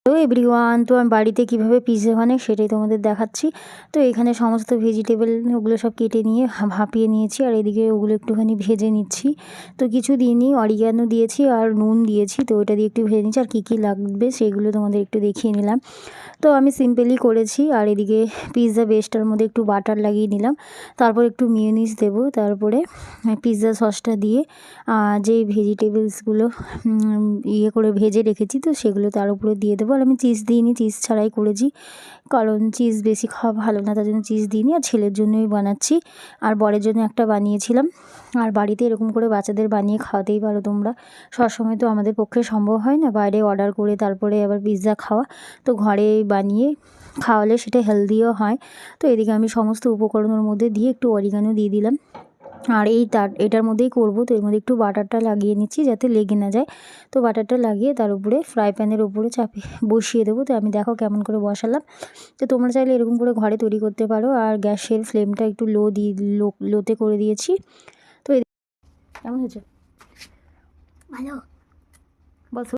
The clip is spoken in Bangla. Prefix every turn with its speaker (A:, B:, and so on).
A: হ্যালো এভরিওয়ান, তো আমি বাড়িতে কীভাবে পিৎজা বানাই সেটাই তোমাদের দেখাচ্ছি। তো এখানে সমস্ত ভেজিটেবল ওগুলো সব কেটে নিয়ে ভাপিয়ে নিয়েছি, আর এদিকে ওগুলো একটুখানি ভেজে নিচ্ছি। তো কিছু দিইনি, অরিগ্যানো দিয়েছি আর নুন দিয়েছি, তো ওইটা দিয়ে একটু ভেজে নিচ্ছি। আর কী কী লাগবে সেগুলো তোমাদের একটু দেখিয়ে নিলাম। তো আমি সিম্পলই করেছি। আর এদিকে পিৎজা বেসটার মধ্যে একটু বাটার লাগিয়ে নিলাম, তারপর একটু মিয়োনিজ দেবো, তারপরে পিৎজা সসটা দিয়ে যেই ভেজিটেবলসগুলো ইয়ে করে ভেজে রেখেছি তো সেগুলো তার উপরে দিয়ে দেবো। আর আমি চিজ দিইনি, চিজ ছাড়াই করেছি, কারণ চিজ বেশি খাওয়া ভালো না, তার জন্য চিজ দিইনি। আর ছেলের জন্যই বানাচ্ছি, আর বরের জন্য একটা বানিয়েছিলাম। আর বাড়িতে এরকম করে বাচ্চাদের বানিয়ে খাওয়াতেই পারো তোমরা। সবসময় তো আমাদের পক্ষে সম্ভব হয় না বাইরে অর্ডার করে তারপরে আবার পিৎজা খাওয়া, তো ঘরে বানিয়ে খাওয়ালে সেটা হেলদিও হয়। তো এদিকে আমি সমস্ত উপকরণের মধ্যে দিয়ে একটু অরিগানো দিয়ে দিলাম। আর এটার মধ্যেই করব, তো এর মধ্যে একটু বাটারটা লাগিয়ে নিচ্ছি যাতে লেগে না যায়। তো বাটারটা লাগিয়ে তার উপরে ফ্রাই প্যানের উপরে চাপিয়ে বসিয়ে দেবো। তো আমি দেখো কেমন করে বসালাম। তো তোমরা চাইলে এরকম করে ঘরে তৈরি করতে পারো। আর গ্যাসের ফ্লেমটা একটু লোতে করে দিয়েছি। তো কেমন হয়েছে? ভালো।